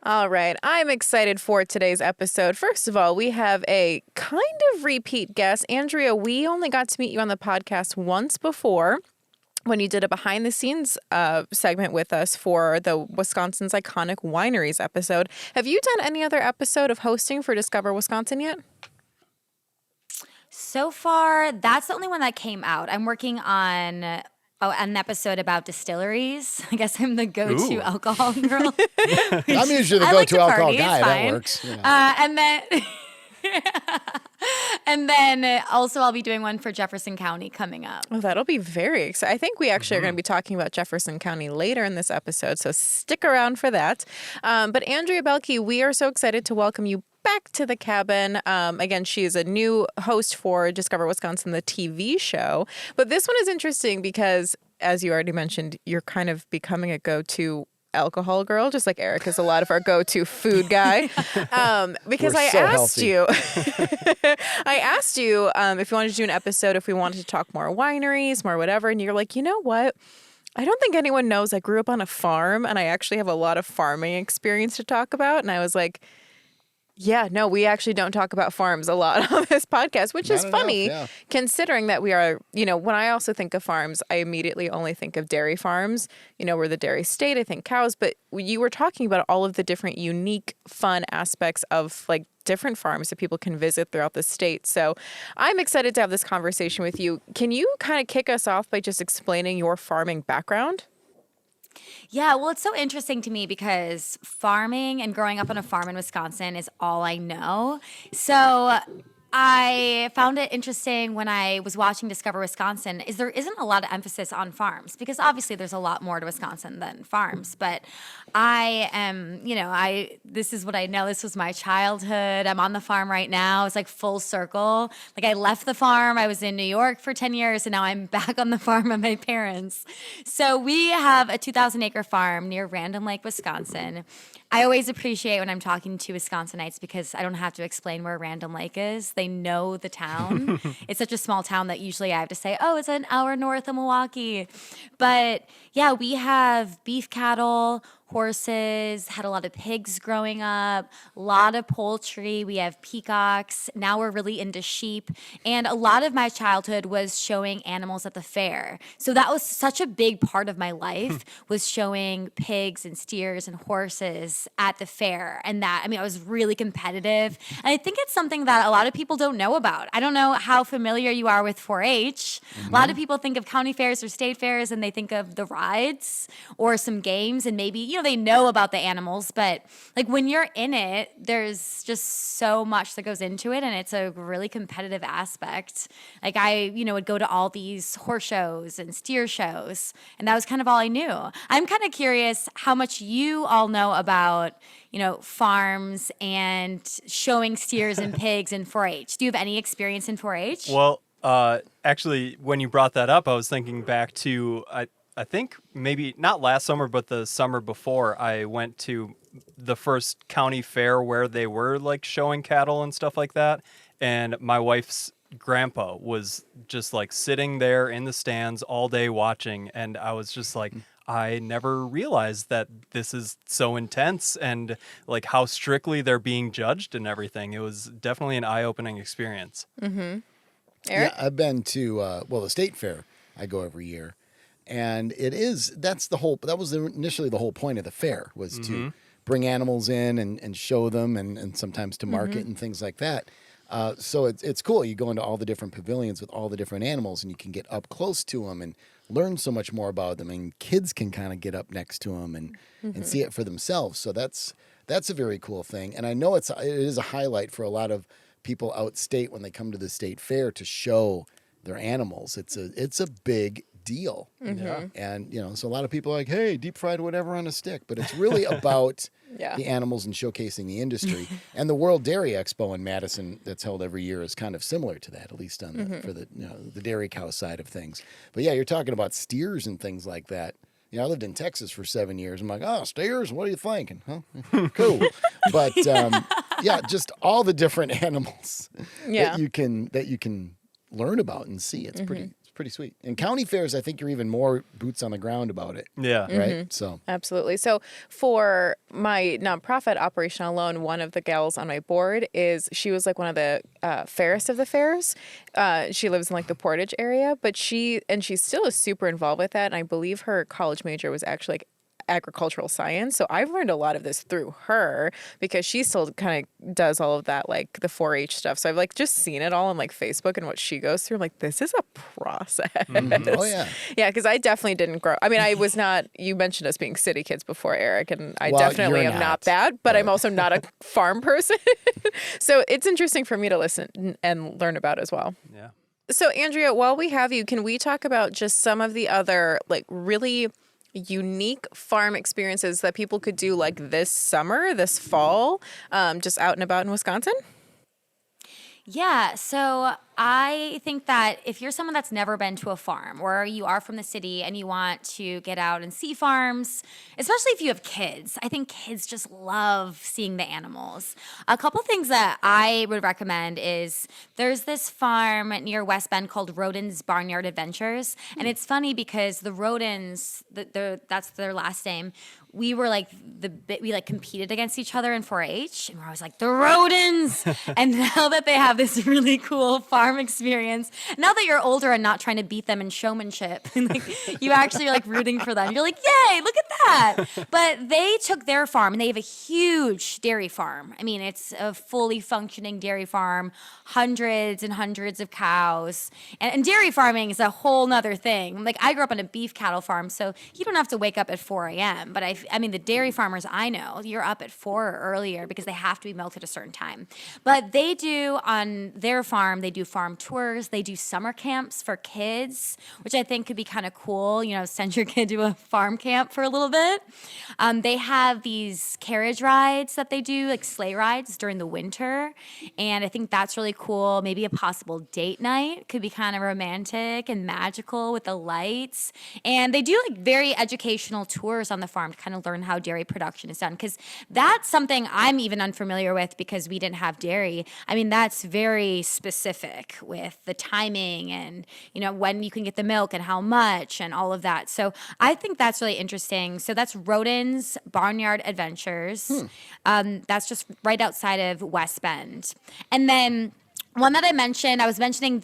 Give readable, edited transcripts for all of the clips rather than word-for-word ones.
All right, I'm excited for today's episode. First of all, we have a kind of repeat guest. Andrea, we only got to meet you on the podcast once before when you did a behind the scenes segment with us for the Wisconsin's Iconic Wineries episode. Have you done any other episode of hosting for Discover Wisconsin yet? So far, that's the only one that came out. I'm working on an episode about distilleries. I guess I'm the go-to alcohol girl. I'm usually the go-to alcohol guy. That works. Yeah. And then also I'll be doing one for Jefferson County coming up. Well, that'll be very exciting. I think we actually are going to be talking about Jefferson County later in this episode, so stick around for that. But Andrea Boehlke, we are so excited to welcome you back to the cabin. Again, she is a new host for Discover Wisconsin, the TV show. But this one is interesting because, as you already mentioned, you're kind of becoming a go-to alcohol girl, just like Eric is a lot of our go-to food guy. Because I asked you if you wanted to do an episode, if we wanted to talk more wineries, more whatever. And you're like, you know what? I don't think anyone knows I grew up on a farm and I actually have a lot of farming experience to talk about. And I was like, yeah, no, we actually don't talk about farms a lot on this podcast, which is funny considering that we are, when I also think of farms, I immediately only think of dairy farms. We're the dairy state, I think cows, but you were talking about all of the different unique, fun aspects of like different farms that people can visit throughout the state. So I'm excited to have this conversation with you. Can you kind of kick us off by just explaining your farming background? Yeah, well, it's so interesting to me because farming and growing up on a farm in Wisconsin is all I know. So I found it interesting when I was watching Discover Wisconsin is there isn't a lot of emphasis on farms because obviously there's a lot more to Wisconsin than farms. But I am, this is what I know. This was my childhood. I'm on the farm right now. It's like full circle. Like I left the farm. I was in New York for 10 years and now I'm back on the farm of my parents. So we have a 2,000-acre farm near Random Lake, Wisconsin. I always appreciate when I'm talking to Wisconsinites because I don't have to explain where Random Lake is. They know the town. It's such a small town that usually I have to say, oh, it's an hour north of Milwaukee. But yeah, we have beef cattle, horses, had a lot of pigs growing up, a lot of poultry. We have peacocks. Now we're really into sheep. And a lot of my childhood was showing animals at the fair. So that was such a big part of my life was showing pigs and steers and horses at the fair. And I was really competitive. And I think it's something that a lot of people don't know about. I don't know how familiar you are with 4-H. Mm-hmm. A lot of people think of county fairs or state fairs and they think of the rides or some games and maybe, they know about the animals, but like when you're in it, there's just so much that goes into it and it's a really competitive aspect. Like I, would go to all these horse shows and steer shows and that was kind of all I knew. I'm kind of curious how much you all know about, farms and showing steers and pigs in 4-H. Do you have any experience in 4-H? Well, actually, when you brought that up, I was thinking back to, I think maybe not last summer, but the summer before, I went to the first county fair where they were like showing cattle and stuff like that. And my wife's grandpa was just like sitting there in the stands all day watching. And I was just like, I never realized that this is so intense and like how strictly they're being judged and everything. It was definitely an eye-opening experience. Mm-hmm. Eric? Yeah, I've been to, the state fair. I go every year. And that was initially the whole point of the fair was to bring animals in and show them and sometimes to market and things like that. So it's cool. You go into all the different pavilions with all the different animals and you can get up close to them and learn so much more about them. And kids can kind of get up next to them and see it for themselves. So that's a very cool thing. And I know it is a highlight for a lot of people outstate when they come to the state fair to show their animals. It's a big deal. Mm-hmm. And, so a lot of people are like, hey, deep fried whatever on a stick. But it's really about the animals and showcasing the industry. And the World Dairy Expo in Madison that's held every year is kind of similar to that, at least on for the dairy cow side of things. But yeah, you're talking about steers and things like that. I lived in Texas for 7 years. I'm like, oh, steers, what are you thinking? Huh? Cool. But just all the different animals that you can learn about and see. It's pretty sweet. And county fairs, I think you're even more boots on the ground about it. Yeah. Right. So Absolutely. So for my nonprofit operation alone, one of the gals on my board she was like one of the fairest of the fairs. She lives in like the Portage area, but she still is super involved with that. And I believe her college major was actually like agricultural science. So I've learned a lot of this through her because she still kind of does all of that, like the 4-H stuff. So I've like just seen it all on like Facebook and what she goes through. I'm like, this is a process. oh yeah. Yeah, because I definitely didn't grow. I mean, I was not, you mentioned us being city kids before, Eric, and I Well, definitely you're am not, not that, but I'm but- also not a farm person. So it's interesting for me to listen and learn about as well. Yeah. So, Andrea, while we have you, can we talk about just some of the other like really unique farm experiences that people could do like this summer, this fall, just out and about in Wisconsin? Yeah, so I think that if you're someone that's never been to a farm or you are from the city and you want to get out and see farms, especially if you have kids, I think kids just love seeing the animals. A couple things that I would recommend is there's this farm near West Bend called Rodin's Barnyard Adventures. And it's funny because the Rodins, that's their last name, we were like we like competed against each other in 4-H, and we're always like the Rodins. And now that they have this really cool farm experience, now that you're older and not trying to beat them in showmanship, and like you actually are like rooting for them, you're like, yay, look at that. But they took their farm and they have a huge dairy farm. I mean, it's a fully functioning dairy farm, hundreds and hundreds of cows, and dairy farming is a whole nother thing. Like I grew up on a beef cattle farm, so you don't have to wake up at 4 a.m. But I mean, the dairy farmers I know, you're up at 4 or earlier because they have to be milked at a certain time. But they do on their farm, they do farm tours, they do summer camps for kids, which I think could be kind of cool. You know, send your kid to a farm camp for a little bit. They have these carriage rides that they do, like sleigh rides during the winter. And I think that's really cool. Maybe a possible date night could be kind of romantic and magical with the lights. And they do like very educational tours on the farm to kind of learn how dairy production is done, because that's something I'm even unfamiliar with because we didn't have dairy. I mean, that's very specific with the timing and, you know, when you can get the milk and how much and all of that. So I think that's really interesting. So that's Rodin's Barnyard Adventures. That's just right outside of West Bend. And then one that I was mentioning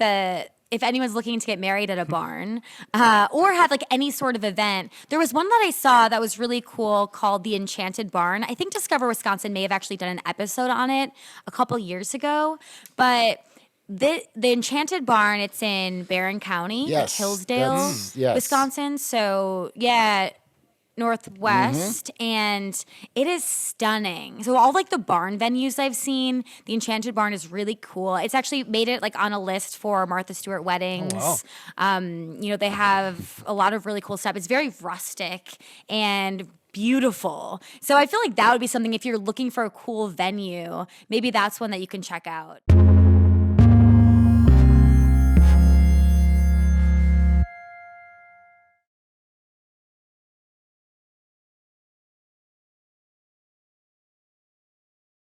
if anyone's looking to get married at a barn or have like any sort of event, there was one that I saw that was really cool called the Enchanted Barn. I think Discover Wisconsin may have actually done an episode on it a couple years ago, but the Enchanted Barn, it's in Barron County, like Yes, Hillsdale, yes. Wisconsin. So yeah, northwest, and it is stunning. So all like the barn venues I've seen, the Enchanted Barn is really cool. It's actually made it like on a list for Martha Stewart weddings. Oh, wow. You know, they have a lot of really cool stuff. It's very rustic and beautiful. So I feel like that would be something if you're looking for a cool venue, maybe that's one that you can check out.